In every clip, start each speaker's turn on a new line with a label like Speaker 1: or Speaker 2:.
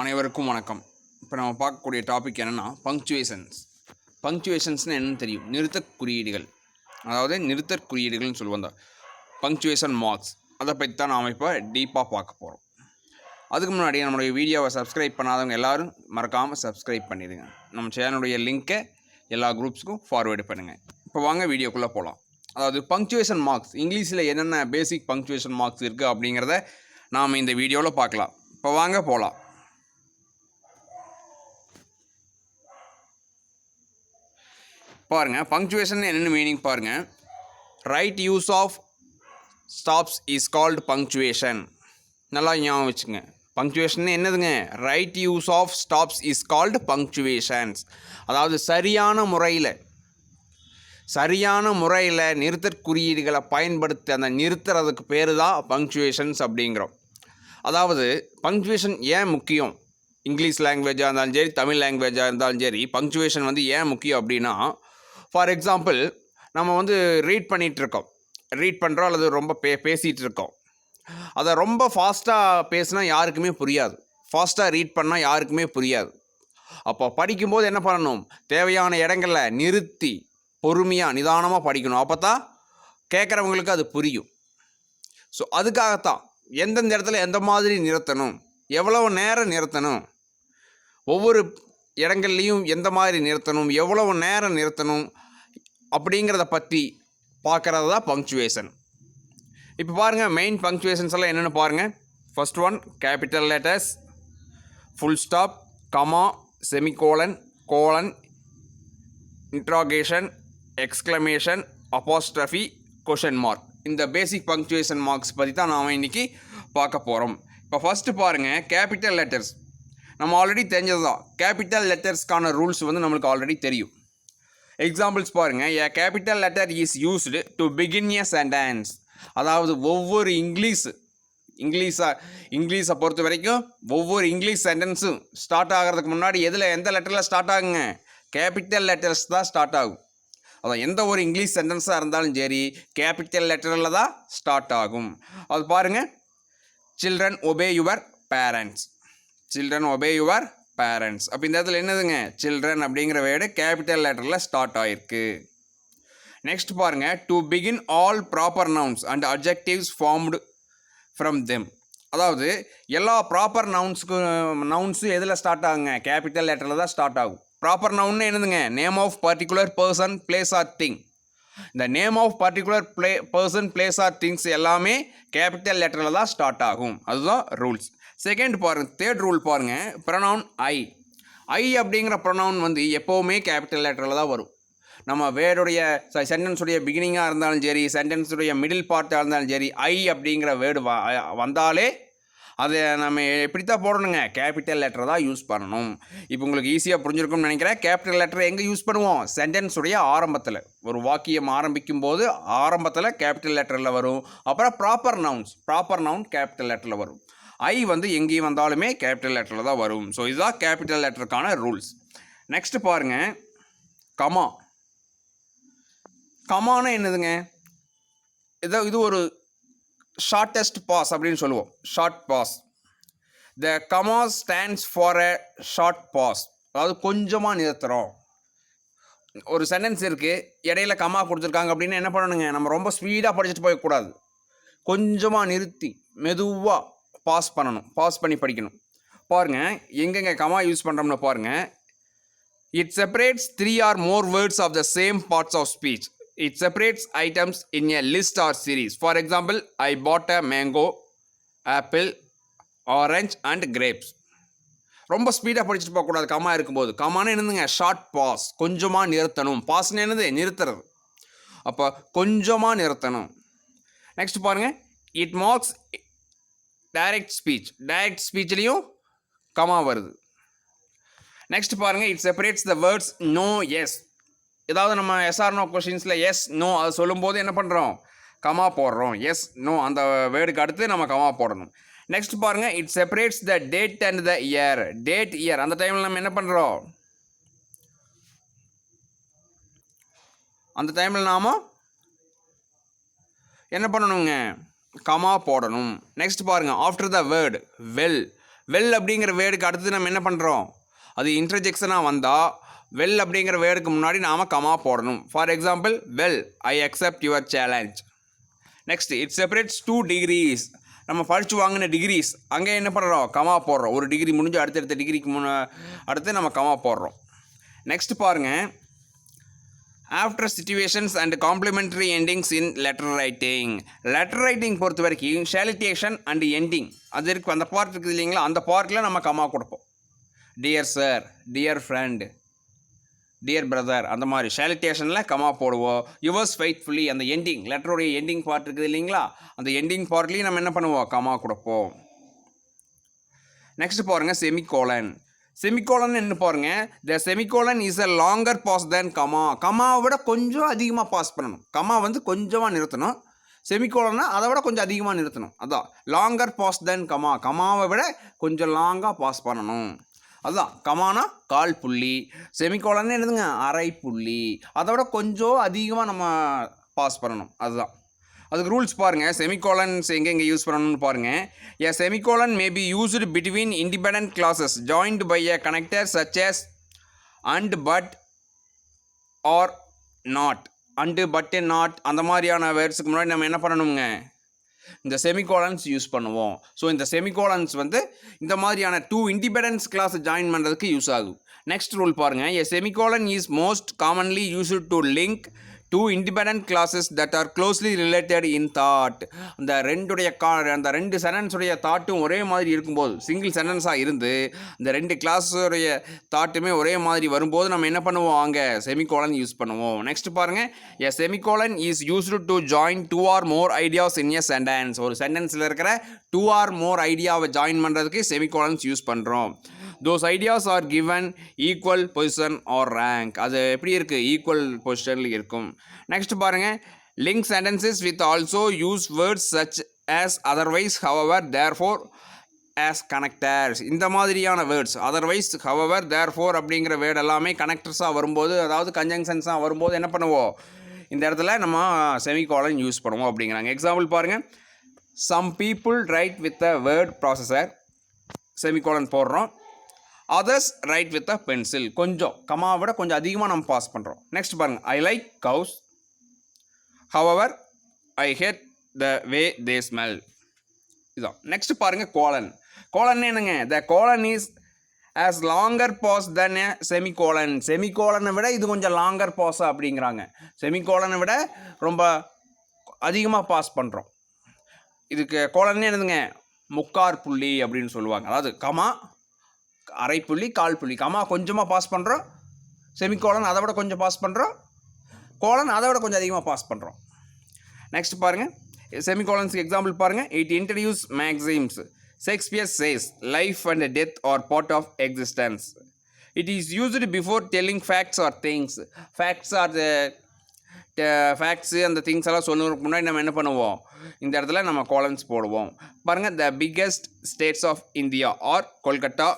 Speaker 1: அனைவருக்கும் வணக்கம். இப்போ நம்ம பார்க்கக்கூடிய டாபிக் என்னென்னா பங்க்சுவேஷன்ஸ். பங்க்சுவேஷன்ஸ்னு என்னென்னு தெரியும், நிறுத்தற் குறியீடுகள். அதாவது நிறுத்தற் குறியீடுகள்னு சொல்லுவோம். தான் பங்க்சுவேஷன் மார்க்ஸ். அதை பற்றி தான் நாம் இப்போ டீப்பாக பார்க்க போகிறோம். அதுக்கு முன்னாடி நம்மளுடைய வீடியோவை சப்ஸ்கிரைப் பண்ணாதவங்க எல்லோரும் மறக்காமல் சப்ஸ்கிரைப் பண்ணிடுங்க. நம்ம சேனலுடைய லிங்க்கை எல்லா குரூப்ஸுக்கும் ஃபார்வேர்டு பண்ணுங்கள். இப்போ வாங்க வீடியோக்குள்ளே போகலாம். அதாவது பங்க்சுவேஷன் மார்க்ஸ், இங்கிலீஷில் என்னென்ன பேசிக் பங்க்சுவேஷன் மார்க்ஸ் இருக்குது அப்படிங்கிறத நாம் இந்த வீடியோவில் பார்க்கலாம். இப்போ வாங்க போகலாம். பாருங்கள், பங்க்சுவேஷன் என்னென்ன மீனிங் பாருங்கள். Right use of stops is called punctuation. நல்லா ஞாபகம் வச்சுங்க. பங்க்சுவேஷன் என்னதுங்க? Right use of stops is called punctuations. அதாவது சரியான முறையில் நிறுத்தற் குறியீடுகளை பயன்படுத்தி அந்த நிறுத்துறதுக்கு பேர் தான் பங்க்சுவேஷன்ஸ் அப்படிங்கிறோம். அதாவது பங்க்சுவேஷன் ஏன் முக்கியம்? இங்கிலீஷ் லாங்குவேஜாக இருந்தாலும் சரி, தமிழ் லாங்குவேஜாக இருந்தாலும் சரி, பங்க்சுவேஷன் ஏன் முக்கியம் அப்படின்னா, ஃபார் எக்ஸாம்பிள் நம்ம ரீட் பண்ணுறோம் அல்லது ரொம்ப பேசிகிட்டு இருக்கோம். அதை ரொம்ப ஃபாஸ்ட்டாக பேசினா யாருக்குமே புரியாது. ஃபாஸ்ட்டாக ரீட் பண்ணால் யாருக்குமே புரியாது. அப்போ படிக்கும்போது என்ன பண்ணணும்? தேவையான இடங்களில் நிறுத்தி பொறுமையாக நிதானமாக படிக்கணும். அப்போ தான் கேட்குறவங்களுக்கு அது புரியும். ஸோ அதுக்காகத்தான் எந்தெந்த இடத்துல எந்த மாதிரி நிறுத்தணும், எவ்வளவு நேரம் நிறுத்தணும், ஒவ்வொரு இடங்கள்லையும் எந்த மாதிரி நிறுத்தணும், எவ்வளவு நேரம் நிறுத்தணும் அப்படிங்கிறத பற்றி பார்க்குறது தான் பங்க்சுவேஷன். இப்போ பாருங்கள், மெயின் பங்க்சுவேஷன்ஸ் எல்லாம் என்னென்னு பாருங்கள். First one, capital letters, full stop, comma, semicolon, colon, interrogation, exclamation, apostrophe, question mark. இந்த பேசிக் பங்க்சுவேஷன் மார்க்ஸ் பற்றி தான் நாம் இன்றைக்கி பார்க்க போகிறோம். இப்போ ஃபஸ்ட்டு பாருங்கள், கேபிட்டல் லெட்டர்ஸ். நம்ம ஆல்ரெடி தெரிஞ்சது தான். கேபிட்டல் லெட்டர்ஸ்க்கான ரூல்ஸ் நம்மளுக்கு ஆல்ரெடி தெரியும். எக்ஸாம்பிள்ஸ் பாருங்கள். A capital letter is used to begin a sentence. அதாவது ஒவ்வொரு இங்கிலீஷை பொறுத்த வரைக்கும் ஒவ்வொரு இங்கிலீஷ் சென்டென்ஸும் ஸ்டார்ட் ஆகிறதுக்கு முன்னாடி எந்த லெட்டரில் ஸ்டார்ட் ஆகுங்க? கேபிட்டல் லெட்டர்ஸ் தான் ஸ்டார்ட் ஆகும். அதான் எந்த ஒரு இங்கிலீஷ் சென்டென்ஸாக இருந்தாலும் சரி கேபிட்டல் லெட்டரில் தான் ஸ்டார்ட் ஆகும். அது பாருங்கள், children obey your parents. Children obey your parents. அப்போ இந்த இடத்துல என்னதுங்க? சில்ட்ரன் அப்படிங்கிற வேர்டு கேபிட்டல் லெட்டரில் ஸ்டார்ட் ஆகிருக்கு. நெக்ஸ்ட் பாருங்கள், to begin all proper nouns and adjectives formed from them. அதாவது எல்லா ப்ராப்பர் நவுன்ஸும் எதில் ஸ்டார்ட் ஆகுங்க? கேபிட்டல் லெட்டரில் தான் ஸ்டார்ட் ஆகும். ப்ராப்பர் நவுன்னு என்னதுங்க? Name of particular person, place or thing. இந்த name of particular person, place or things எல்லாமே கேபிட்டல் லெட்டரில் தான் ஸ்டார்ட் ஆகும். அதுதான் ரூல்ஸ். செகண்ட் பாருங்கள், தேர்ட் ரூல் பாருங்கள், ப்ரொனவுன் ஐ அப்படிங்கிற ப்ரொனவுன் எப்போவுமே கேபிட்டல் லெட்டரில் தான் வரும். நம்ம வேர்டுடைய சென்டென்ஸுடைய பிகினிங்காக இருந்தாலும் சரி, சென்டென்ஸுடைய மிடில் பார்ட்டாக இருந்தாலும் சரி, ஐ அப்படிங்கிற வேர்டு வந்தாலே அதை நம்ம எப்படித்தான் போடணுங்க? கேபிட்டல் லெட்டரை தான் யூஸ் பண்ணணும். இப்போ உங்களுக்கு ஈஸியாக புரிஞ்சிருக்கும்னு நினைக்கிறேன். கேபிட்டல் லெட்டரை எங்கே யூஸ் பண்ணுவோம்? சென்டென்ஸுடைய ஆரம்பத்தில். ஒரு வாக்கியம் ஆரம்பிக்கும் போது ஆரம்பத்தில் கேபிட்டல் லெட்டரில் வரும். அப்புறம் ப்ராப்பர் நவுன் கேபிட்டல் லெட்டரில் வரும். ஐ எங்கேயும் வந்தாலுமே கேபிட்டல் லெட்டரில் தான் வரும். ஸோ இதுதான் கேபிட்டல் லெட்டருக்கான ரூல்ஸ். நெக்ஸ்ட் பாருங்கள், கமானா என்னதுங்க? இது ஒரு ஷார்ட்டஸ்ட் பாஸ் அப்படின்னு சொல்லுவோம். Short pause. The comma stands for a short pause. அதாவது கொஞ்சமாக நிறுத்துகிறோம். ஒரு சென்டென்ஸ் இருக்குது, இடையில கமா கொடுத்துருக்காங்க அப்படின்னு என்ன பண்ணணுங்க? நம்ம ரொம்ப ஸ்பீடாக படிச்சுட்டு போகக்கூடாது. கொஞ்சமாக நிறுத்தி மெதுவாக பாஸ் பண்ணி படிக்கணும். பாருங்கள், எங்கெங்கே கமா யூஸ் பண்ணுறோம்னு பாருங்கள். It separates 3 or more words of the same parts of speech. It separates items in a list or series. For example, I bought a mango, apple, orange and grapes. ரொம்ப ஸ்பீடாக படிச்சுட்டு போகக்கூடாது comma இருக்கும்போது. கமானு என்னதுங்க? Short pause. கொஞ்சமாக நிறுத்தணும். பாஸ்ன்னு என்னது? நிறுத்துறது. அப்போ கொஞ்சமாக நிறுத்தணும். நெக்ஸ்ட் பாருங்கள், இட் மார்க்ஸ் டைரக்ட் ஸ்பீச்லேயும் கமா வருது. நெக்ஸ்ட் பாருங்கள், it separates the words no, yes. ஏதாவது நம்ம எஸ்ஆர் நோ கொஷின்ஸில் எஸ் நோ அது சொல்லும்போது என்ன பண்ணுறோம்? கமா போடுறோம். எஸ் நோ அந்த வேர்டுக்கு அடுத்து நம்ம கமா போடணும். நெக்ஸ்ட் பாருங்கள், it separates the date and the year. Year அந்த டைமில் நம்ம என்ன பண்ணுறோம்? அந்த டைமில் நாம் என்ன பண்ணணுங்க? கமா போடணும். நெக்ஸ்ட் பாருங்கள், after the word well well அப்படிங்கிற வேர்டுக்கு அடுத்து நம்ம என்ன பண்ணுறோம், அது இன்டர்ஜெக்ஷனாக வந்தால் வெல் அப்படிங்கிற வேர்டுக்கு முன்னாடி நாம் கமா போடணும். For example, well I accept your challenge. Next, it separates 2 degrees. நம்ம படித்து வாங்கின டிகிரிஸ் அங்கே என்ன பண்ணுறோம், கமா போடுறோம். ஒரு டிகிரி முடிஞ்சு அடுத்தடுத்த டிகிரிக்கு அடுத்து நம்ம கமா போடுறோம். நெக்ஸ்ட் பாருங்கள், after situations and complimentary endings in letter writing. Letter writing பொறுத்த வரைக்கும் ஷேலிட்டேஷன் அண்ட் எண்டிங் அது இருக்குது, அந்த பார்ட் இருக்குது இல்லைங்களா, அந்த பார்ட்டில் நம்ம கமா கொடுப்போம். Dear sir, dear friend, dear brother, அந்த மாதிரி ஷேலிட்டேஷனில் கமா போடுவோம். யுவர்ஸ் ஃபெய்த்ஃபுல்லி அந்த எண்டிங், லெட்டருடைய எண்டிங் பார்ட் இருக்குது இல்லைங்களா, அந்த எண்டிங் பார்ட்லேயும் நம்ம என்ன பண்ணுவோம், கமா கொடுப்போம். நெக்ஸ்ட் பாருங்கள், செமிகோலன். செமிகோலன் என்ன பாருங்க, the semicolon is a longer pause than comma. கமாவை விட கொஞ்சம் அதிகமாக பாஸ் பண்ணணும். கமா வந்து கொஞ்சமாக நிறுத்தணும், செமிகோலன்னா அதை விட கொஞ்சம் அதிகமாக நிறுத்தணும். அதான் லாங்கர் பாஸ் தேன் கமா, கமாவை விட கொஞ்சம் லாங்காக பாஸ் பண்ணணும். அதுதான் கமானா 1/4 புள்ளி, செமிகோலன்னு என்னதுங்க, 1/2 புள்ளி. அதை விட கொஞ்சம் அதிகமாக நம்ம பாஸ் பண்ணணும். அதுதான் அதுக்கு ரூல்ஸ் பாருங்கள். செமிகோலன்ஸ் எங்கே யூஸ் பண்ணணும்னு பாருங்கள். A semicolon may be used between independent clauses joined by a connector such as and but or nor. And but nor அந்த மாதிரியான வேர்ட்ஸுக்கு முன்னாடி நம்ம என்ன பண்ணணுங்க, இந்த செமிகோலன்ஸ் யூஸ் பண்ணுவோம். ஸோ இந்த செமிகோலன்ஸ் வந்து இந்த மாதிரியான 2 இண்டிபெண்டன்ஸ் கிளாஸ் ஜாயின் பண்ணுறதுக்கு யூஸ் ஆகும். நெக்ஸ்ட் ரூல் பாருங்கள், a semicolon is most commonly used to link 2 independent classes that are closely related in thought. அந்த ரெண்டு சென்டென்ஸுடைய தாட்டும் ஒரே மாதிரி இருக்கும்போது, சிங்கிள் சென்டென்ஸாக இருந்து இந்த 2 கிளாஸுடைய தாட்டுமே ஒரே மாதிரி வரும்போது நம்ம என்ன பண்ணுவோம், அங்கே செமிகோலன் யூஸ் பண்ணுவோம். நெக்ஸ்ட் பாருங்கள், a semicolon is used to join 2 or more ideas in a sentence. ஒரு சென்டென்ஸில் இருக்கிற 2 or more ஐடியாவை ஜாயின் பண்ணுறதுக்கு செமிகோலன்ஸ் யூஸ் பண்ணுறோம். those ideas are given equal position or rank. அது எப்படி இருக்குது, ஈக்குவல் பொசிஷனில் இருக்கும். நெக்ஸ்ட் பாருங்கள், link sentences with also use words such as otherwise, however, therefore, as connectors. இந்த மாதிரியான வேர்ட்ஸ் otherwise, however, therefore அப்படிங்கிற வேர்டு எல்லாமே கனெக்டர்ஸாக வரும்போது, அதாவது கன்ஜங்ஷன்ஸாக வரும்போது என்ன பண்ணுவோம், இந்த இடத்துல நம்ம செமிகோலன் யூஸ் பண்ணுவோம் அப்படிங்கிறாங்க. எக்ஸாம்பிள் பாருங்கள், some people write with a word processor, semicolon போடுறோம். Others write with a pencil, கொஞ்சம் கமாவை விட கொஞ்சம் அதிகமாக நம்ம பாஸ் பண்ணுறோம். நெக்ஸ்ட் பாருங்கள், I like cows, however I hate the way they smell. இதுதான். நெக்ஸ்ட் பாருங்கள், கோலன். கோலன் என்னங்க, the colon is as longer pause than a semicolon. செமிகோலனை விட இது கொஞ்சம் லாங்கர் பாஸ் அப்படிங்கிறாங்க. செமிகோலனை விட ரொம்ப அதிகமாக பாஸ் பண்ணுறோம். இதுக்கு கோலன் என்னதுங்க, 3/4 புள்ளி அப்படின்னு சொல்லுவாங்க. அதாவது கமா 1/2 புள்ளி, 1/4 புள்ளி. கமா கொஞ்சமாக பாஸ் பண்ணுறோம், செமிகோலன் அதை விட கொஞ்சம் பாஸ் பண்ணுறோம், கோலன் அதை விட கொஞ்சம் அதிகமாக பாஸ் பண்ணுறோம். நெக்ஸ்ட் பாருங்கள், செமிகோலன்ஸ்க்கு எக்ஸாம்பிள் பாருங்கள். It introduce maxims. Shakespeare says life and death are part of existence. It is used before telling facts are things. Facts are facts அந்த திங்ஸ் எல்லாம் சொல்லுறதுக்கு முன்னாடி நம்ம என்ன பண்ணுவோம், இந்த இடத்துல நம்ம கோலன்ஸ் போடுவோம். பாருங்கள், the biggest states of India are Kolkata,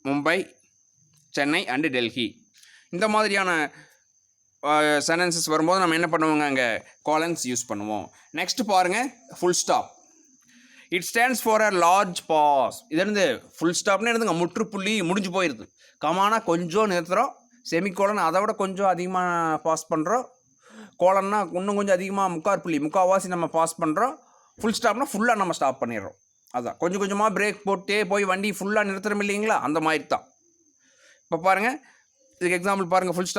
Speaker 1: Mumbai, Chennai and Delhi. இந்த மாதிரியான சென்டென்சஸ் வரும்போது நம்ம என்ன பண்ணுவோங்க, அங்கே கோலன்ஸ் யூஸ் பண்ணுவோம். நெக்ஸ்ட் பாருங்கள், full stop. It stands for a large pause. இது இருந்து ஃபுல் ஸ்டாப்னு எடுத்துங்க, முற்றுப்புள்ளி, முடிஞ்சு போயிடுது. கமானா கொஞ்சம் நிறுத்துகிறோம், செமிகோலன் அதை விட கொஞ்சம் அதிகமாக பாஸ் பண்ணுறோம், கோலன்னா இன்னும் கொஞ்சம் அதிகமாக 3/4 புள்ளி, முக்கால்வாசி நம்ம பாஸ் பண்ணுறோம். ஃபுல் ஸ்டாப்னா ஃபுல்லாக நம்ம ஸ்டாப் பண்ணிடுறோம். அதான் கொஞ்சம் கொஞ்சமாக பிரேக் போட்டே போய் வண்டி ஃபுல்லாக நிறுத்துறோம் இல்லைங்களா, அந்த மாதிரி தான். இப்போ பாருங்கள், இதுக்கு எக்ஸாம்பிள் பாருங்கள், ஃபுல்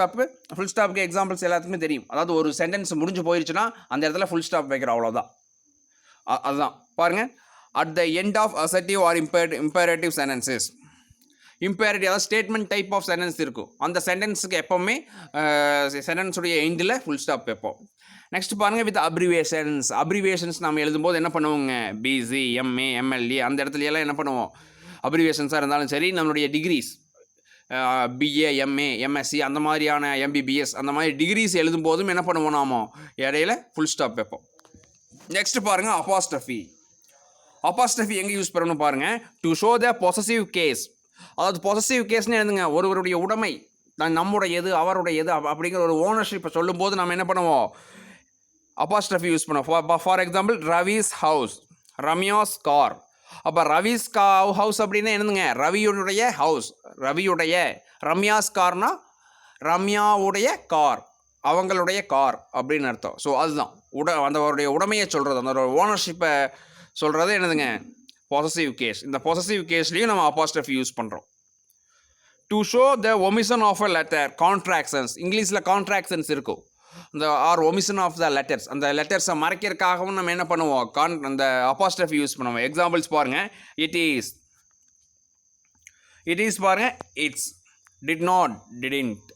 Speaker 1: ஸ்டாப்புக்கு எக்ஸாம்பிள்ஸ் எல்லாத்துக்குமே தெரியும். அதாவது ஒரு சென்டென்ஸ் முடிஞ்சு போயிடுச்சுன்னா அந்த இடத்துல ஃபுல் ஸ்டாப் வைக்கிறோம், அவ்வளோதான். அதுதான் பாருங்கள், at the end of assertive or imperative sentences. Imperative அதாவது ஸ்டேட்மெண்ட் டைப் ஆஃப் சென்டென்ஸ் இருக்கும், அந்த சென்டென்ஸுக்கு எப்போவுமே சென்டென்ஸுடைய எண்டில் ஃபுல் ஸ்டாப் வைப்போம். நெக்ஸ்ட் பாருங்கள், வித் அப்ரிவேஷன்ஸ் நம்ம எழுதும்போது என்ன பண்ணுவோங்க, பிசி, எம்ஏ, எம்எல்ஏ அந்த இடத்துல எல்லாம் என்ன பண்ணுவோம், அப்ரிவேஷன்ஸாக இருந்தாலும் சரி, நம்மளுடைய டிகிரிஸ் பிஏ, எம்ஏ, எம்எஸ்சி அந்த மாதிரியான எம்பிபிஎஸ் அந்த மாதிரி டிகிரிஸ் எழுதும்போதும் என்ன பண்ணுவோம், நாமோ இடையில ஃபுல் ஸ்டாப் வைப்போம். நெக்ஸ்ட் பாருங்கள், அப்பாஸ்ட்ரஃபி எங்கே யூஸ் பண்ணணும் பாருங்கள், to show the possessive case. அதாவது பொசசிவ் கேஸ்ன்னு எழுதுங்க, ஒருவருடைய உடைமை, நம்முடையது, அவருடையது அப்படிங்கிற ஒரு ஓனர்ஷிப்பை சொல்லும்போது நம்ம என்ன பண்ணுவோம், அப்பாஸ்ட்ரஃபி யூஸ் பண்ணுவோம். For example, Ravi's house, Ramya's car, அப்போ ரவிஸ் ஹவுஸ் அப்படின்னா என்னதுங்க, ரவியுடைய ஹவுஸ், ரவியுடைய. ரம்யாஸ் கார்னா ரம்யாவுடைய கார், அவங்களுடைய கார் அப்படின்னு அர்த்தம். ஸோ அதுதான் அந்த உடைமையை சொல்கிறது, அந்த ஓனர்ஷிப்பை சொல்கிறது என்னதுங்க, பொசசிவ் கேஸ். இந்த பொசசிவ் கேஸ்லேயும் நம்ம அப்பாஸ்ட்ரஃபி யூஸ் பண்ணுறோம். To show the omission of a letter, contractions. இங்கிலீஷில் கான்ட்ராக்ஷன்ஸ் இருக்கும், இந்த are omission of the letters. அந்த லெட்டர்ஸை மறைக்கிறதுக்காகவும் நம்ம என்ன பண்ணுவோம், அந்த அப்பாஸ்ட்ரஃபி யூஸ் பண்ணுவோம். எக்ஸாம்பிள்ஸ் பாருங்கள். இட் இஸ் பாருங்கள், it's, did not, didn't,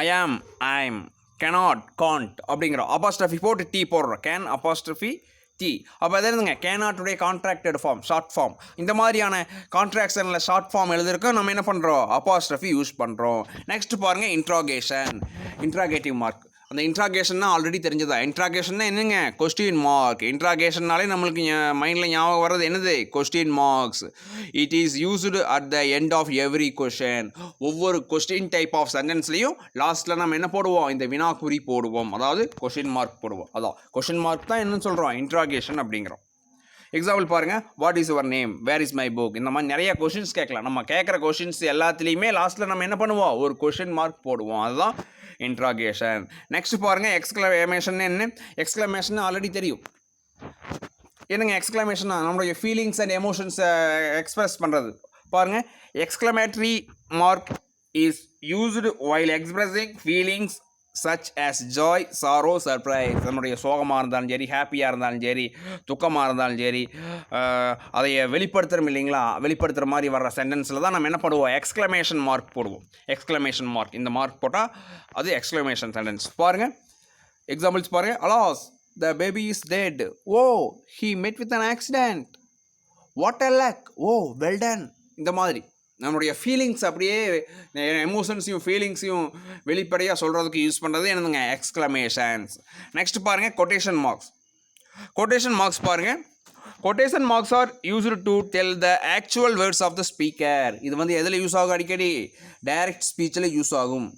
Speaker 1: I am, I'm, cannot, can't அப்படிங்கிறோம். அப்பாஸ்ட்ரஃபி போட்டு டி போடுறோம், கேன் அப்பாஸ்ட்ரஃபி டி. அப்போ அது என்னதுங்க, கேனாட்டுடைய கான்ட்ராக்டட் ஃபார்ம், ஷார்ட் ஃபார்ம். இந்த மாதிரியான கான்ட்ராக்ஷனில் ஷார்ட் ஃபார்ம் எழுதிருக்கோம், நம்ம என்ன பண்ணுறோம், அப்பாஸ்ட்ரஃபி யூஸ் பண்ணுறோம். நெக்ஸ்ட் பாருங்கள், இன்ட்ராகேஷன், இன்ட்ராகேட்டிவ் மார்க். அந்த இன்ட்ராகேஷன்னா ஆல்ரெடி தெரிஞ்சதா. இன்ட்ராகேஷன்னா என்னங்க, கொஸ்டின் மார்க். இன்ட்ராகேஷன்னாலே நம்மளுக்கு மைண்டில் ஞாபகம் வர்றது என்னது, question marks. It is used at the end of every question. ஒவ்வொரு கொஸ்டின் டைப் ஆஃப் சென்டென்ஸ்லையும் லாஸ்ட்டில் நம்ம என்ன போடுவோம், இந்த வினாக்குறி போடுவோம், அதாவது கொஸ்டின் மார்க் போடுவோம். அதான் கொஸ்டின் மார்க் தான் என்னன்னு சொல்கிறோம், இன்ட்ராகேஷன் அப்படிங்கிறோம். எக்ஸாம்பிள் பாருங்கள், what is your name, where is my book. இந்த மாதிரி நிறைய கொஷின்ஸ் கேட்கலாம். நம்ம கேட்குற கொஷின்ஸ் எல்லாத்துலேயுமே லாஸ்ட்டில் நம்ம என்ன பண்ணுவோம், ஒரு கொஷின் மார்க் போடுவோம். அதுதான் இன்ட்ராகேஷன். நெக்ஸ்ட் பாருங்கள், எக்ஸ்க்ளமேஷன். என்ன எக்ஸ்க்ளமேஷன் ஆல்ரெடி தெரியும். என்னங்க எக்ஸ்க்ளமேஷனா, நம்மளுடைய ஃபீலிங்ஸ் அண்ட் எமோஷன்ஸை எக்ஸ்பிரஸ் பண்ணுறது. பாருங்கள், exclamatory mark is used while expressing feelings such as Joy, sorrow, surprise. நம்முடைய சோகமாக இருந்தாலும் சரி, ஹாப்பியாக இருந்தாலும் சரி, துக்கமாக இருந்தாலும் சரி, அதை வெளிப்படுத்துகிறோம் இல்லைங்களா, வெளிப்படுத்துகிற மாதிரி வர்ற சென்டென்ஸில் தான் நம்ம என்ன பண்ணுவோம், எக்ஸ்க்ளமேஷன் மார்க் போடுவோம். எக்ஸ்க்ளமேஷன் மார்க், இந்த மார்க் போட்டால் அது எக்ஸ்க்ளமேஷன் சென்டென்ஸ். பாருங்கள், எக்ஸாம்பிள்ஸ் பாருங்கள். Alas, the baby is dead. Oh, he met with an accident. What a luck. Oh, well done. இந்த மாதிரி நம்மளுடைய ஃபீலிங்ஸ், அப்படியே எமோஷன்ஸையும் ஃபீலிங்ஸையும் வெளிப்படையாக சொல்கிறதுக்கு யூஸ் பண்ணுறது என்னதுங்க, எக்ஸ்க்ளமேஷன்ஸ். நெக்ஸ்ட் பாருங்கள், கொட்டேஷன் மார்க்ஸ். கொட்டேஷன் மார்க்ஸ் பாருங்கள். Quotation marks are used to tell the actual words of the speaker. இது வந்து எதில் யூஸ் ஆகும், அடிக்கடி டைரக்ட் ஸ்பீச்சில் யூஸ் ஆகும்.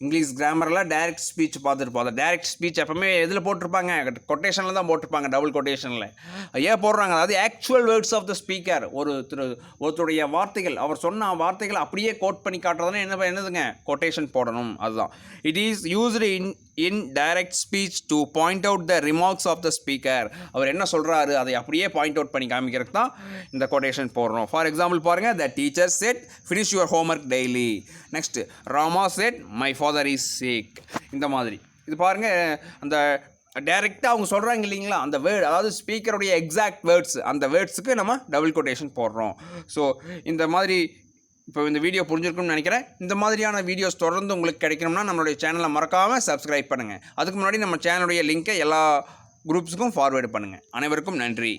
Speaker 1: இங்கிலீஷ் கிராமரில் டைரக்ட் ஸ்பீச் பார்த்துருப்போம். அந்த டைரக்ட் ஸ்பீச் எப்பவுமே எதில் போட்டிருப்பாங்க, கொட்டேஷனில் தான் போட்டிருப்பாங்க, டபுள் கொட்டேஷனில். ஏன் போடுறாங்க, அதாவது actual words of the speaker. ஒருத்தருடைய வார்த்தைகள், அவர் சொன்ன வார்த்தைகள் அப்படியே கோட் பண்ணி காட்டுறதுனா என்னதுங்க, கொட்டேஷன் போடணும். அதுதான். It is used in direct speech to point out the remarks of the speaker. அவர் என்ன சொல்கிறாரு அதை அப்படியே பாயிண்ட் அவுட் பண்ணி காமிக்கிறதுக்கு தான் இந்த கொட்டேஷன் போடுறோம். ஃபார் எக்ஸாம்பிள் பாருங்கள், the teacher said finish your homework daily. Next, Rama said my father is sick. இந்த மாதிரி இது பாருங்கள், அந்த டைரெக்டாக அவங்க சொல்கிறாங்க இல்லைங்களா, அந்த வேர்டு, அதாவது ஸ்பீக்கருடைய எக்ஸாக்ட் வேர்ட்ஸ், அந்த வேர்ட்ஸுக்கு நம்ம டபுள் கொட்டேஷன் போடுறோம். ஸோ இந்த மாதிரி இப்போ இந்த வீடியோ புரிஞ்சிருக்கும்னு நினைக்கிறேன். இந்த மாதிரியான வீடியோஸ் தொடர்ந்து உங்களுக்கு கிடைக்கணும்னா நம்மளுடைய சேனலை மறக்காமல் சப்ஸ்கிரைப் பண்ணுங்கள். அதுக்கு முன்னாடி நம்ம சேனலுடைய லிங்க்கை எல்லா குரூப்ஸுக்கும் ஃபார்வேர்டு பண்ணுங்கள். அனைவருக்கும் நன்றி.